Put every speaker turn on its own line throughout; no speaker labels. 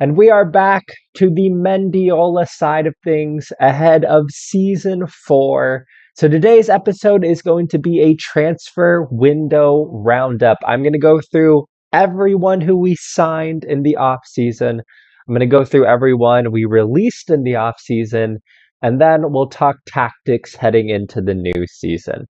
And we are back to the Mendiola side of things ahead of season 4. So today's episode is going to be a transfer window roundup. I'm going to go through everyone who we signed in the off season. I'm going to go through everyone we released in the off season, and then we'll talk tactics heading into the new season.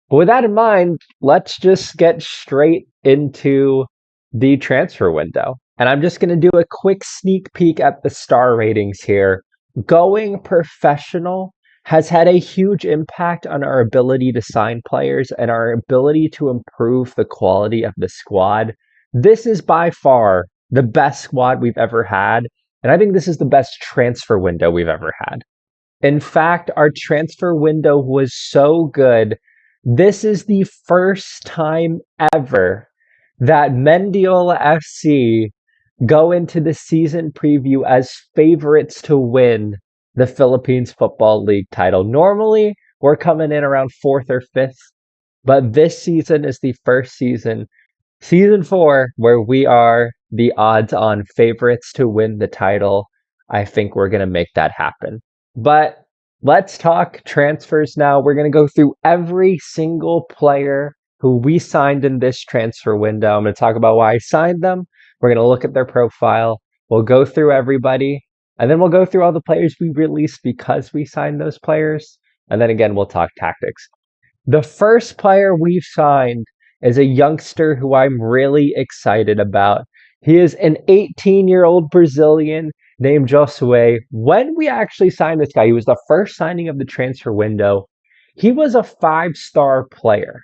But with that in mind, let's just get straight into the transfer window. And I'm just going to do a quick sneak peek at the star ratings here. Going professional has had a huge impact on our ability to sign players and our ability to improve the quality of the squad. This is by far the best squad we've ever had. And I think this is the best transfer window we've ever had. In fact, our transfer window was so good. This is the first time ever that Mendiola FC go into the season preview as favorites to win the Philippines Football League title. Normally, we're coming in around 4th or 5th, but this season is the first season 4, where we are the odds-on favorites to win the title. I think we're going to make that happen. But let's talk transfers now. We're going to go through every single player who we signed in this transfer window. I'm going to talk about why I signed them. We're going to look at their profile. We'll go through everybody. And then we'll go through all the players we released because we signed those players. And then again, we'll talk tactics. The first player we've signed is a youngster who I'm really excited about. He is an 18-year-old Brazilian named Josue. When we actually signed this guy, he was the first signing of the transfer window. He was a 5-star player.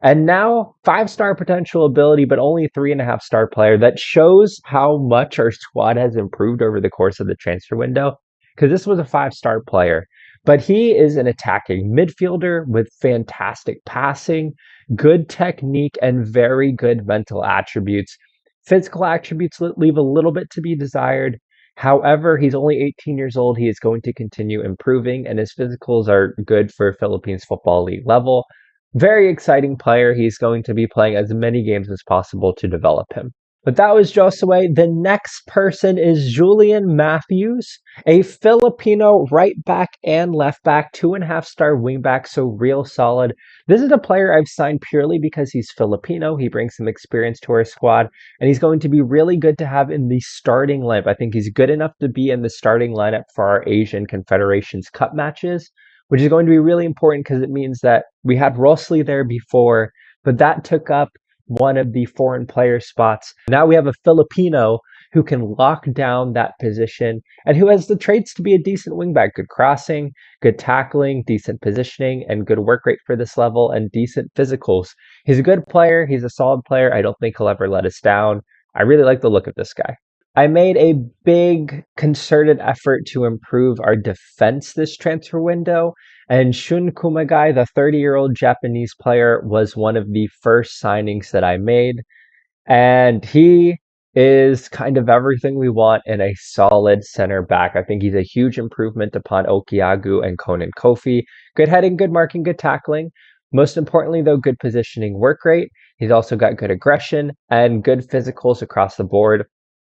And now 5-star potential ability, but only 3.5-star player. That shows how much our squad has improved over the course of the transfer window. Because this was a 5-star player. But he is an attacking midfielder with fantastic passing, good technique, and very good mental attributes. Physical attributes leave a little bit to be desired. However, he's only 18 years old. He is going to continue improving, and his physicals are good for Philippines Football League level. Very exciting player. He's going to be playing as many games as possible to develop him. But that was Josue. The next person is Julian Matthews, a Filipino right back and left back, 2.5-star wing back, so real solid. This is a player I've signed purely because he's Filipino. He brings some experience to our squad, and he's going to be really good to have in the starting lineup. I think he's good enough to be in the starting lineup for our Asian Confederations Cup matches, which is going to be really important because it means that we had Rosli there before, but that took up one of the foreign player spots. Now we have a Filipino who can lock down that position and who has the traits to be a decent wingback. Good crossing, good tackling, decent positioning, and good work rate for this level, and decent physicals. He's a good player. He's a solid player. I don't think he'll ever let us down. I really like the look of this guy. I made a big concerted effort to improve our defense this transfer window, and Shun Kumagai, the 30-year-old Japanese player, was one of the first signings that I made, and he is kind of everything we want in a solid center back. I think he's a huge improvement upon Okiagu and Conan Kofi. Good heading, good marking, good tackling. Most importantly, though, good positioning work rate. He's also got good aggression and good physicals across the board.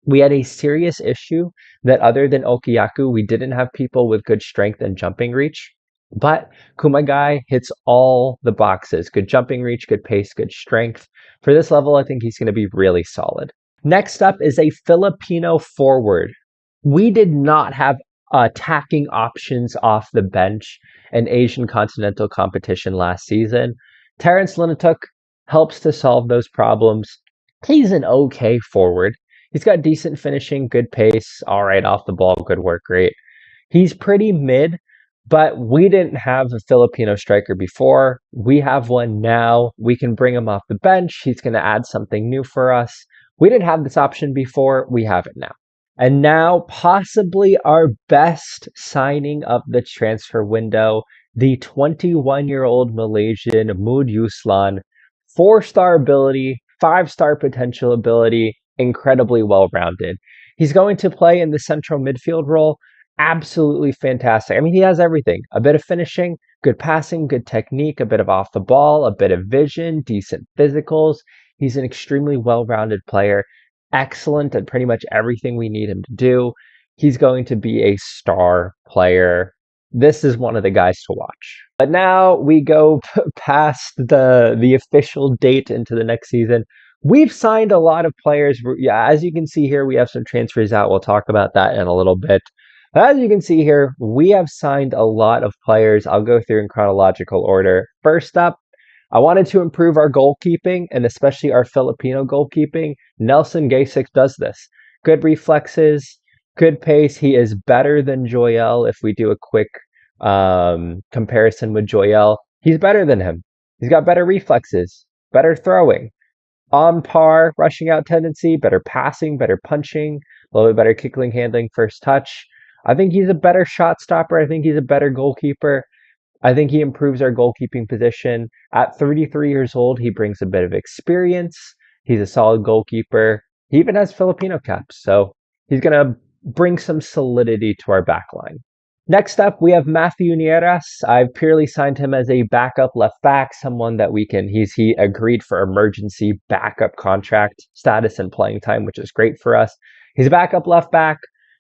We had a serious issue that other than Okiaku, we didn't have people with good strength and jumping reach. But Kumagai hits all the boxes. Good jumping reach, good pace, good strength. For this level, I think he's going to be really solid. Next up is a Filipino forward. We did not have attacking options off the bench in Asian continental competition last season. Terence Linatuk helps to solve those problems. He's an okay forward. He's got decent finishing, good pace, all right off the ball, good work rate. He's pretty mid, but we didn't have a Filipino striker before. We have one now. We can bring him off the bench. He's going to add something new for us. We didn't have this option before. We have it now. And now, possibly our best signing of the transfer window, the 21-year-old Malaysian Mood Yuslan. 4-star ability, 5-star potential ability, incredibly well-rounded. He's going to play in the central midfield role. Absolutely fantastic. I mean, he has everything. A bit of finishing, good passing, good technique, a bit of off the ball, a bit of vision, decent physicals. He's an extremely well-rounded player. excellent at pretty much everything we need him to do. He's going to be a star player. This is one of the guys to watch. But now we go past the official date into the next season. We've signed a lot of players. Yeah, as you can see here, we have some transfers out. We'll talk about that in a little bit. As you can see here, we have signed a lot of players. I'll go through in chronological order. First up, I wanted to improve our goalkeeping and especially our Filipino goalkeeping. Nelson Gasik does this. Good reflexes, good pace. He is better than Joel. If we do a quick comparison with Joel, he's better than him. He's got better reflexes, better throwing, on par rushing out tendency, better passing, better punching, a little bit better kicking, handling, first touch. I think he's a better shot stopper. I think he's a better goalkeeper. I think he improves our goalkeeping position. At 33 years old, he brings a bit of experience. He's a solid goalkeeper. He even has Filipino caps, so he's going to bring some solidity to our back line. Next up, we have Matthew Nieras. I've purely signed him as a backup left back, someone that he agreed for emergency backup contract status and playing time, which is great for us. He's a backup left back.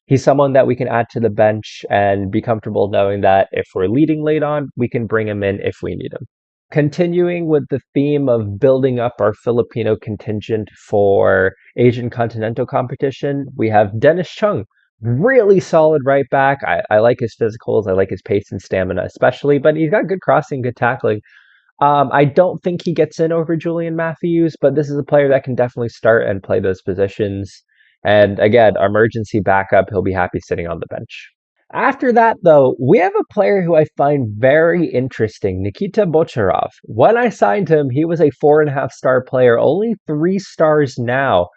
He's someone that we can add to the bench and be comfortable knowing that if we're leading late on, we can bring him in if we need him. Continuing with the theme of building up our Filipino contingent for Asian Continental competition, we have Dennis Chung. Really solid right back. I like his physicals. I like his pace and stamina, especially, but he's got good crossing, good tackling. I don't think he gets in over Julian Matthews, but this is a player that can definitely start and play those positions. And again, emergency backup, he'll be happy sitting on the bench. After that, though, we have a player who I find very interesting, Nikita Bocharov. When I signed him, he was a 4.5-star player, only 3 stars now,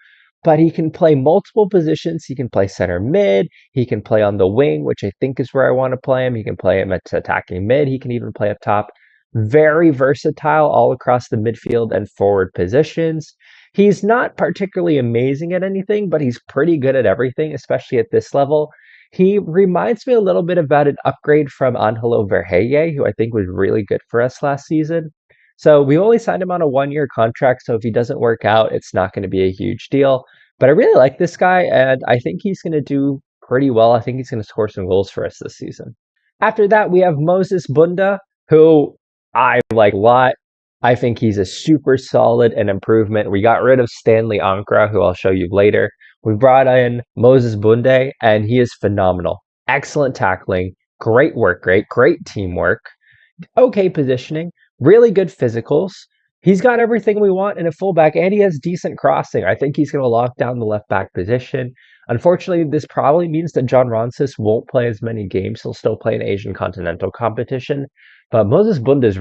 but he can play multiple positions. He can play center mid. He can play on the wing, which I think is where I want to play him. He can play him at attacking mid. He can even play up top. Very versatile all across the midfield and forward positions. He's not particularly amazing at anything, but he's pretty good at everything, especially at this level. He reminds me a little bit about an upgrade from Angelo Verheye, who I think was really good for us last season. So we only signed him on a 1-year contract, so if he doesn't work out, it's not going to be a huge deal. But I really like this guy, and I think he's going to do pretty well. I think he's going to score some goals for us this season. After that, we have Moses Bunda, who I like a lot. I think he's a super solid and improvement. We got rid of Stanley Ankara, who I'll show you later. We brought in Moses Bunde, and he is phenomenal. Excellent tackling, great work rate, great teamwork, okay positioning, really good physicals. He's got everything we want in a fullback, and he has decent crossing. I think he's going to lock down the left back position. Unfortunately, this probably means that John Ronsis won't play as many games. He'll still play an Asian Continental competition. But Moses Bunda is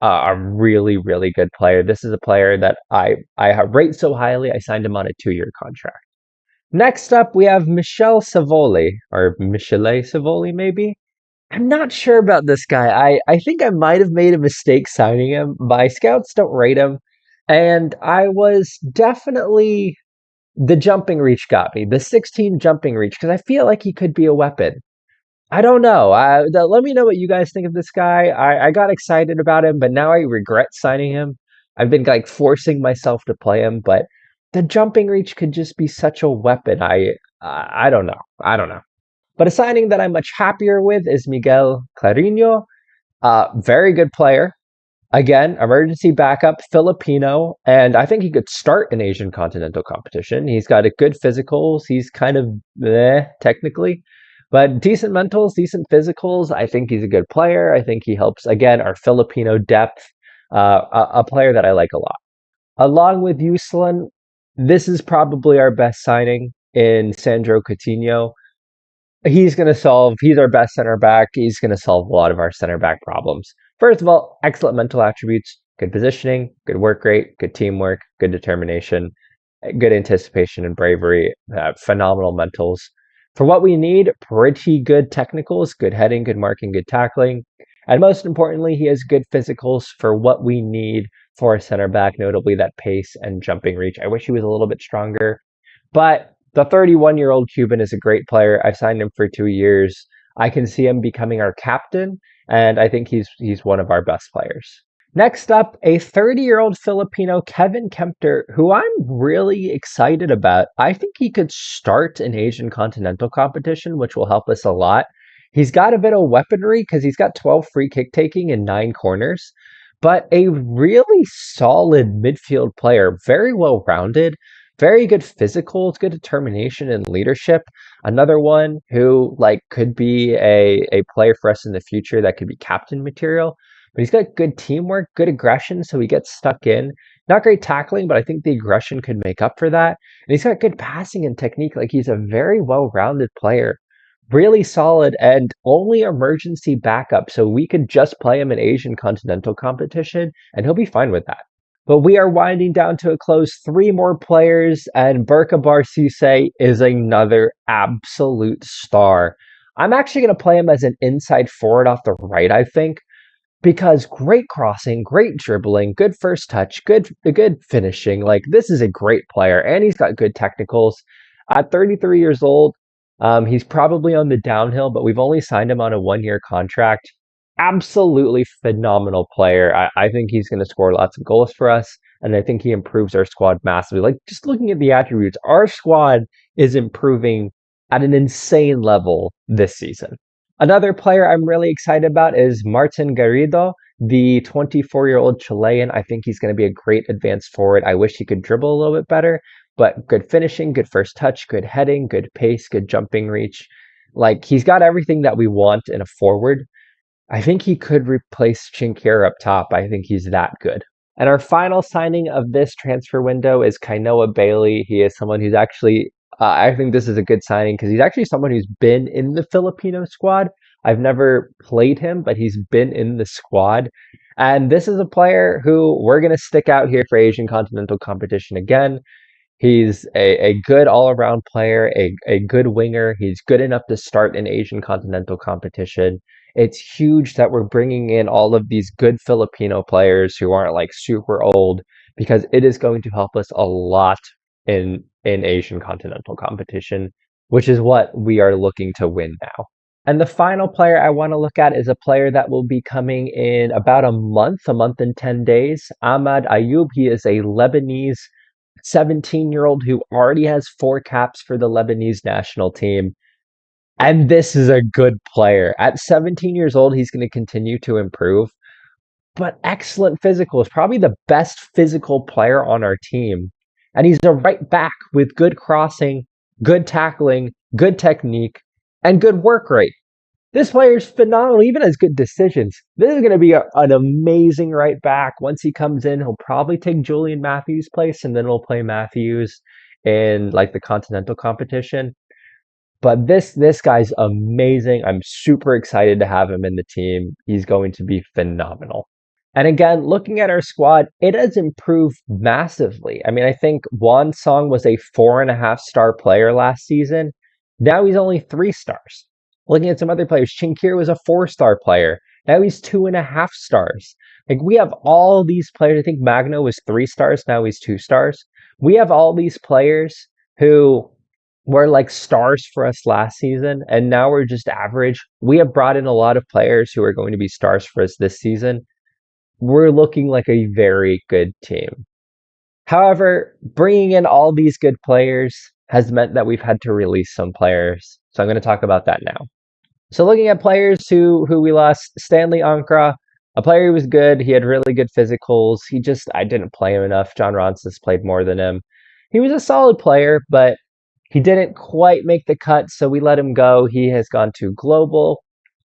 a really, really good player. This is a player that I rate so highly, I signed him on a 2-year contract. Next up, we have Michele Savoli, or Michele Savoli, maybe? I'm not sure about this guy. I think I might have made a mistake signing him. My scouts don't rate him. And I was definitely, the jumping reach got me, the 16 jumping reach, because I feel like he could be a weapon. I don't know. Let me know what you guys think of this guy. I got excited about him, but now I regret signing him. I've been like forcing myself to play him, but the jumping reach could just be such a weapon. I don't know. I don't know. But a signing that I'm much happier with is Miguel Clarino. Very good player. Again, emergency backup, Filipino, and I think he could start an Asian Continental competition. He's got a good physicals. He's kind of technically, but decent mentals, decent physicals. I think he's a good player. I think he helps, again, our Filipino depth, a player that I like a lot. Along with Uslan, this is probably our best signing in Sandro Coutinho. He's our best center back. He's going to solve a lot of our center back problems. First of all, excellent mental attributes, good positioning, good work rate, good teamwork, good determination, good anticipation and bravery, phenomenal mentals. For what we need, pretty good technicals, good heading, good marking, good tackling. And most importantly, he has good physicals for what we need for a center back, notably that pace and jumping reach. I wish he was a little bit stronger, but the 31-year-old Cuban is a great player. I've signed him for 2 years. I can see him becoming our captain, and I think he's one of our best players. Next up, a 30-year-old Filipino, Kevin Kempter, who I'm really excited about. I think he could start an Asian continental competition, which will help us a lot. He's got a bit of weaponry because he's got 12 free kick taking and 9 corners, but a really solid midfield player, very well rounded, very good physicals, good determination and leadership. Another one who could be a player for us in the future that could be captain material, but he's got good teamwork, good aggression, so he gets stuck in. Not great tackling, but I think the aggression could make up for that. And he's got good passing and technique. Like, he's a very well-rounded player. Really solid and only emergency backup, so we could just play him in Asian continental competition and he'll be fine with that. But we are winding down to a close. Three more players, and Burka Barsise is another absolute star. I'm actually going to play him as an inside forward off the right, I think, because great crossing, great dribbling, good first touch, good finishing. Like, this is a great player, and he's got good technicals. At 33 years old, he's probably on the downhill, but we've only signed him on a 1-year contract. Absolutely phenomenal player. I think he's going to score lots of goals for us, and I think he improves our squad massively. Like, just looking at the attributes, our squad is improving at an insane level this season. Another player I'm really excited about is Martin Garrido, the 24-year-old Chilean. I think he's going to be a great advanced forward. I wish he could dribble a little bit better, but good finishing, good first touch, good heading, good pace, good jumping reach. Like, he's got everything that we want in a forward. I think he could replace Chinkier up top. I think he's that good. And our final signing of this transfer window is Kainoa Bailey. He is someone who's actually, I think this is a good signing because he's actually someone who's been in the Filipino squad. I've never played him, but he's been in the squad. And this is a player who we're going to stick out here for Asian Continental competition again. He's a good all-around player, a good winger. He's good enough to start an Asian continental competition. It's huge that we're bringing in all of these good Filipino players who aren't like super old, because it is going to help us a lot in Asian continental competition, which is what we are looking to win now. And the final player I want to look at is a player that will be coming in about a month and 10 days. Ahmad Ayub. He is a Lebanese 17-year-old who already has 4 caps for the Lebanese national team. And this is a good player. At 17 years old, he's going to continue to improve, but excellent physical. Is probably the best physical player on our team. And he's a right back with good crossing, good tackling, good technique, and good work rate. This player is phenomenal, even has good decisions. This is going to be an amazing right back. Once he comes in, he'll probably take Julian Matthews' place, and then we'll play Matthews in like the continental competition. But this guy's amazing. I'm super excited to have him in the team. He's going to be phenomenal. And again, looking at our squad, it has improved massively. I mean, I think Juan Song was a 4.5-star player last season. Now he's only 3 stars. Looking at some other players, Chinkir was a 4-star player. Now he's 2.5 stars. Like, we have all these players. I think Magno was 3 stars. Now he's 2 stars. We have all these players who were like stars for us last season, and now we're just average. We have brought in a lot of players who are going to be stars for us this season. We're looking like a very good team. However, bringing in all these good players has meant that we've had to release some players. So I'm going to talk about that now. So looking at players who we lost, Stanley Ankra, a player who was good. He had really good physicals. I didn't play him enough. John Ronces played more than him. He was a solid player, but he didn't quite make the cut, so we let him go. He has gone to Global.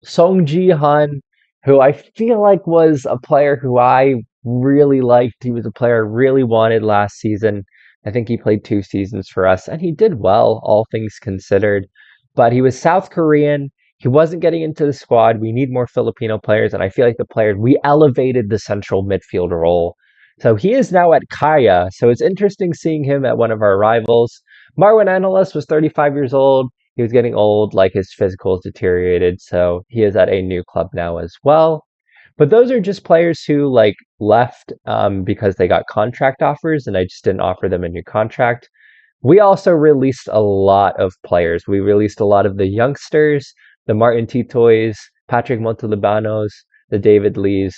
Song Ji-han, who I feel like was a player who I really liked. He was a player I really wanted last season. I think he played 2 seasons for us, and he did well, all things considered. But he was South Korean. He wasn't getting into the squad. We need more Filipino players, and I feel like we elevated the central midfield role. So he is now at Kaya, so it's interesting seeing him at one of our rivals. Marwan Analis was 35 years old. He was getting old, like his physicals deteriorated, so he is at a new club now as well. But those are just players who left because they got contract offers, and I just didn't offer them a new contract. We also released a lot of players. We released a lot of the youngsters, the Martin Titoys, Patrick Montalibanos, the David Lees.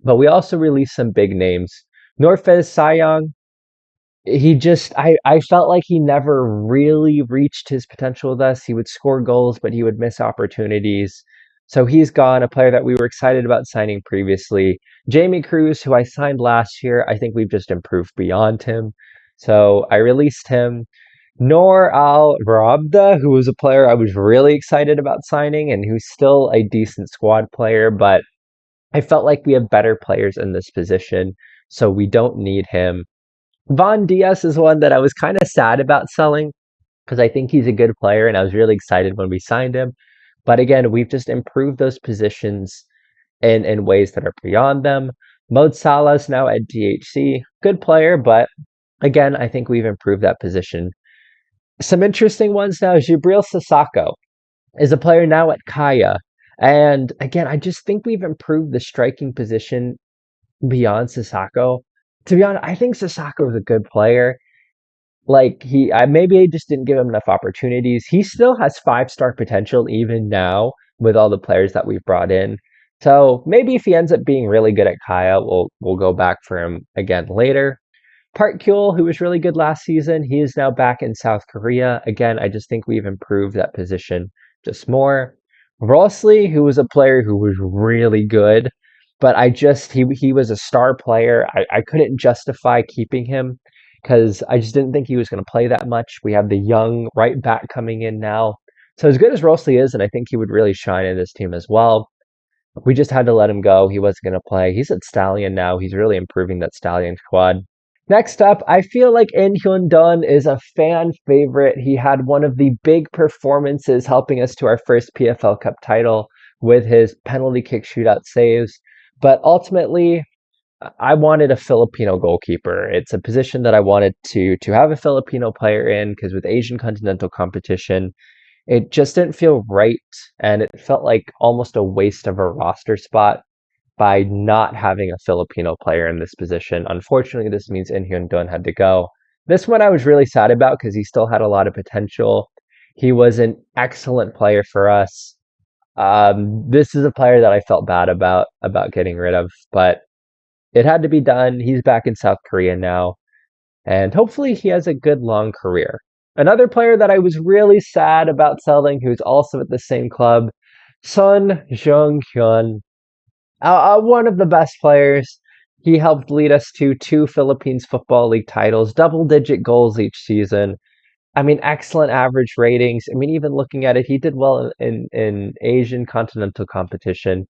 but we also released some big names. Norfez Sayang, I felt like he never really reached his potential with us. He would score goals, but he would miss opportunities. So he's gone, a player that we were excited about signing previously. Jamie Cruz, who I signed last year, I think we've just improved beyond him. So I released him. Nor Al Rabda, who was a player I was really excited about signing and who's still a decent squad player, but I felt like we have better players in this position, so we don't need him. Von Diaz is one that I was kind of sad about selling because I think he's a good player and I was really excited when we signed him. But again, we've just improved those positions in ways that are beyond them. Mo Salah's now at DHC. Good player, but again, I think we've improved that position. Some interesting ones now. Jibril Sissoko is a player now at Kaya. And again, I just think we've improved the striking position beyond Sissoko. To be honest, I think Sissoko is a good player. Like maybe I just didn't give him enough opportunities. He still has 5-star potential even now with all the players that we've brought in. So maybe if he ends up being really good at Kaya, we'll go back for him again later. Park Kyul, who was really good last season, he is now back in South Korea. Again, I just think we've improved that position just more. Rossley, who was a player who was really good, but he was a star player. I couldn't justify keeping him because I just didn't think he was going to play that much. We have the young right back coming in now. So as good as Rossley is, and I think he would really shine in this team as well, we just had to let him go. He wasn't going to play. He's at Stallion now. He's really improving that Stallion squad. Next up, I feel like In Hyun Dun is a fan favorite. He had one of the big performances helping us to our first PFL Cup title with his penalty kick shootout saves. But ultimately, I wanted a Filipino goalkeeper. It's a position that I wanted to have a Filipino player in because with Asian continental competition, it just didn't feel right, and it felt like almost a waste of a roster spot by not having a Filipino player in this position. Unfortunately, this means In Hyun Dun had to go. This one I was really sad about because he still had a lot of potential. He was an excellent player for us. This is a player that I felt bad about getting rid of, but it had to be done. He's back in South Korea now, and hopefully he has a good long career. Another player that I was really sad about selling, who's also at the same club, Son Jung-hyun, one of the best players. He helped lead us to 2 Philippines Football League titles, double-digit goals each season. I mean, excellent average ratings. I mean, even looking at it, he did well in Asian continental competition.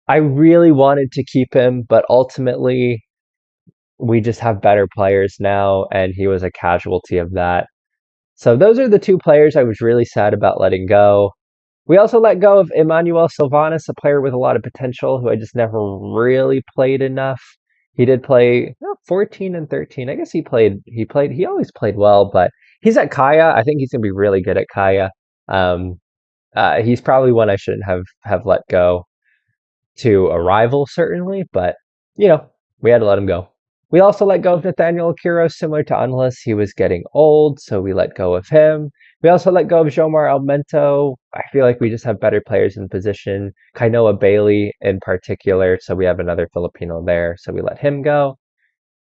I really wanted to keep him, but ultimately we just have better players now, and he was a casualty of that. So those are the 2 players I was really sad about letting go. We also let go of Emmanuel Sylvanas, a player with a lot of potential who I just never really played enough. He did play 14 and 13. I guess he always played well, but he's at Kaya. I think he's going to be really good at Kaya. Um, he's probably one I shouldn't have let go to a rival, certainly, but we had to let him go. We also let go of Nathaniel Akiro, similar to Unless. He was getting old, so we let go of him. We also let go of Jomar Almento. I feel like we just have better players in position. Kainoa Bailey in particular, so we have another Filipino there, so we let him go.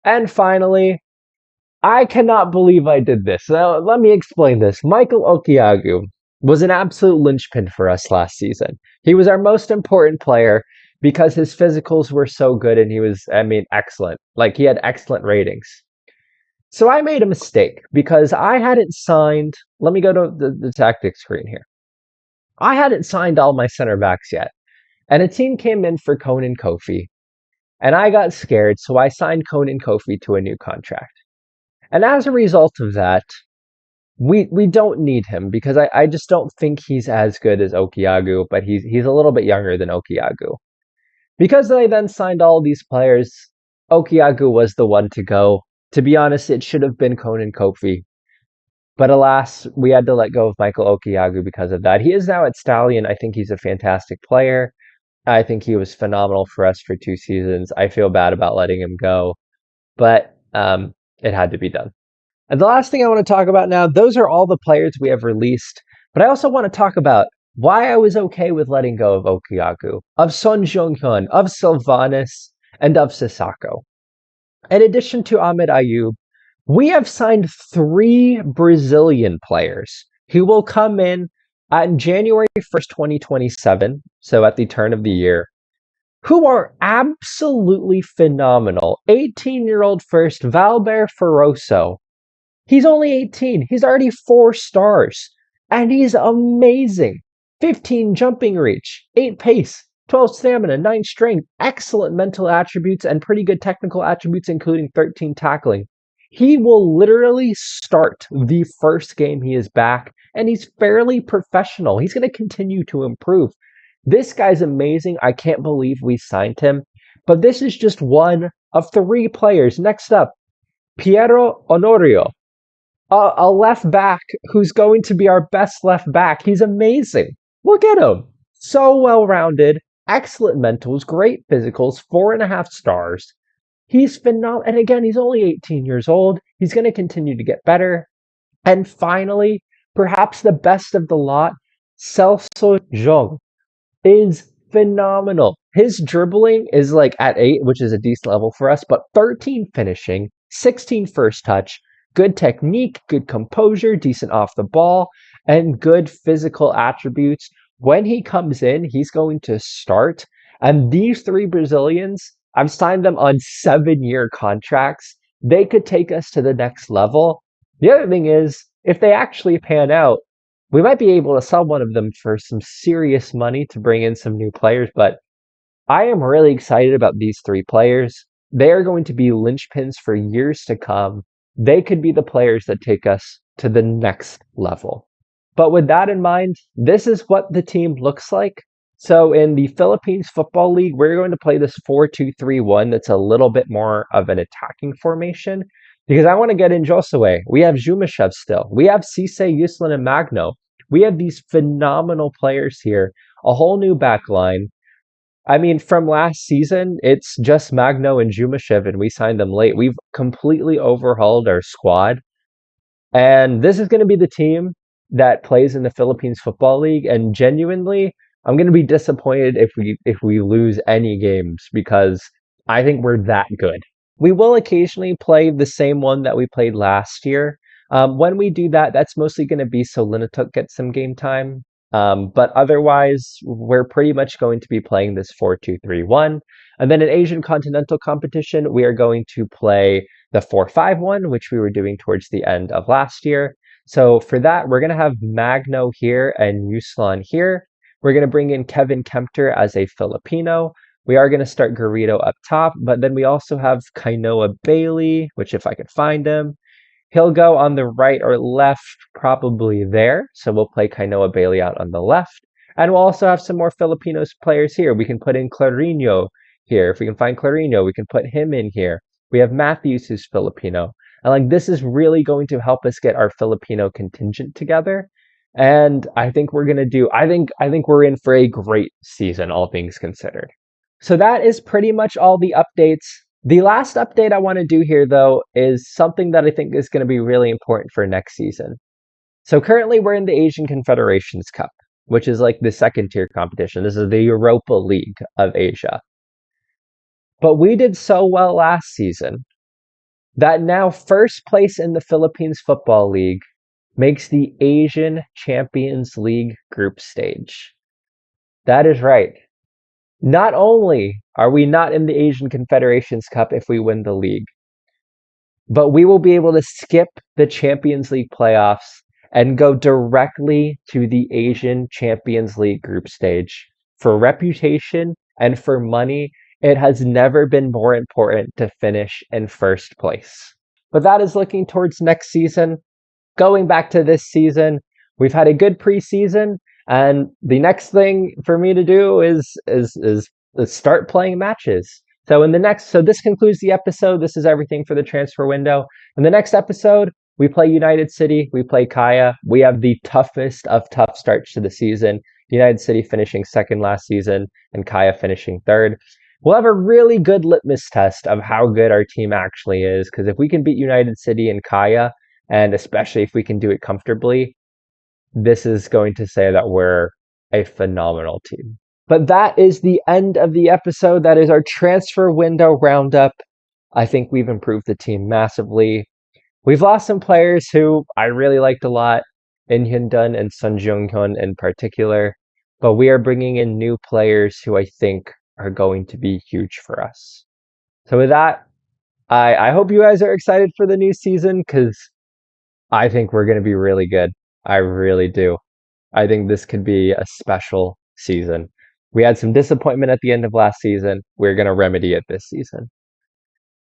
And finally, I cannot believe I did this. Now, let me explain this. Michael Okiagu was an absolute linchpin for us last season. He was our most important player because his physicals were so good and he was, excellent. Like, he had excellent ratings. So I made a mistake because I hadn't signed. Let me go to the tactics screen here. I hadn't signed all my center backs yet. And a team came in for Conan Kofi. And I got scared, so I signed Conan Kofi to a new contract. And as a result of that, we don't need him because I just don't think he's as good as Okiagu, but he's a little bit younger than Okiagu. Because I then signed all these players, Okiagu was the one to go. To be honest, it should have been Conan Kofi. But alas, we had to let go of Michael Okiagu because of that. He is now at Stallion. I think he's a fantastic player. I think he was phenomenal for us for 2 seasons. I feel bad about letting him go, but it had to be done. And the last thing I want to talk about now, those are all the players we have released. But I also want to talk about why I was okay with letting go of Okiagu, of Son Jung-hyun, of Sylvanas, and of Sissoko. In addition to Ahmed Ayoub, we have signed three Brazilian players who will come in on January 1st, 2027, so at the turn of the year, who are absolutely phenomenal. 18-year-old first, Valber Ferroso. He's only 18. He's already 4 stars. And he's amazing. 15 jumping reach, 8 pace, 12 stamina, 9 strength, excellent mental attributes, and pretty good technical attributes, including 13 tackling. He will literally start the first game he is back, and he's fairly professional. He's going to continue to improve. This guy's amazing. I can't believe we signed him. But this is just one of three players. Next up, Piero Honorio, a left back who's going to be our best left back. He's amazing. Look at him. So well rounded, excellent mentals, great physicals, 4.5 stars. He's phenomenal. And again, he's only 18 years old. He's going to continue to get better. And finally, perhaps the best of the lot, Celso Jong is phenomenal. His dribbling is like at 8, which is a decent level for us, but 13 finishing, 16 first touch, good technique, good composure, decent off the ball, and good physical attributes. When he comes in, he's going to start. And these three Brazilians, I've signed them on 7-year contracts. They could take us to the next level. The other thing is, if they actually pan out, we might be able to sell one of them for some serious money to bring in some new players, but I am really excited about these three players. They are going to be linchpins for years to come. They could be the players that take us to the next level. But with that in mind, this is what the team looks like. So in the Philippines Football League, we're going to play this 4-2-3-1 that's a little bit more of an attacking formation. Because I want to get in Josue. We have Jumashev still. We have Cisse, Yuslin, and Magno. We have these phenomenal players here. A whole new back line. I mean, from last season, it's just Magno and Jumashev, and we signed them late. We've completely overhauled our squad. And this is going to be the team that plays in the Philippines Football League. And genuinely, I'm going to be disappointed if we lose any games because I think we're that good. We will occasionally play the same one that we played last year. When we do that, that's mostly going to be so Linatuk gets some game time. But otherwise, we're pretty much going to be playing this 4-2-3-1. And then in Asian Continental Competition, we are going to play the 4-5-1, which we were doing towards the end of last year. So for that, we're going to have Magno here and Yuslan here. We're going to bring in Kevin Kempter as a Filipino. We are going to start Garrido up top, but then we also have Kainoa Bailey, which if I could find him, he'll go on the right or left, probably there. So we'll play Kainoa Bailey out on the left. And we'll also have some more Filipino players here. We can put in Clarino here. If we can find Clarino, we can put him in here. We have Matthews, who's Filipino. And like this is really going to help us get our Filipino contingent together. And I think we're gonna do I think we're in for a great season, all things considered. So that is pretty much all the updates. The last update I want to do here, though, is something that I think is going to be really important for next season. So currently we're in the Asian Confederations Cup, which is like the second tier competition. This is the Europa League of Asia. But we did so well last season that now first place in the Philippines Football League makes the Asian Champions League group stage. That is right. Not only are we not in the Asian Confederations Cup if we win the league, but we will be able to skip the Champions League playoffs and go directly to the Asian Champions League group stage. For reputation and for money, it has never been more important to finish in first place. But that is looking towards next season. Going back to this season, we've had a good preseason. And the next thing for me to do is start playing matches. So this concludes the episode. This is everything for the transfer window. In the next episode, we play United City, we play Kaya. We have the toughest of tough starts to the season. United City finishing second last season and Kaya finishing third. We'll have a really good litmus test of how good our team actually is, because if we can beat United City and Kaya, and especially if we can do it comfortably, this is going to say that we're a phenomenal team. But that is the end of the episode. That is our transfer window roundup. I think we've improved the team massively. We've lost some players who I really liked a lot, In Hyun Dun and Sun Jung Hyun in particular, but we are bringing in new players who I think are going to be huge for us. So with that, I hope you guys are excited for the new season because I think we're going to be really good. I really do. I think this could be a special season. We had some disappointment at the end of last season. We're going to remedy it this season.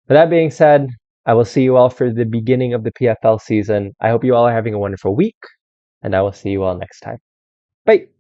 With that being said, I will see you all for the beginning of the PFL season. I hope you all are having a wonderful week, and I will see you all next time. Bye.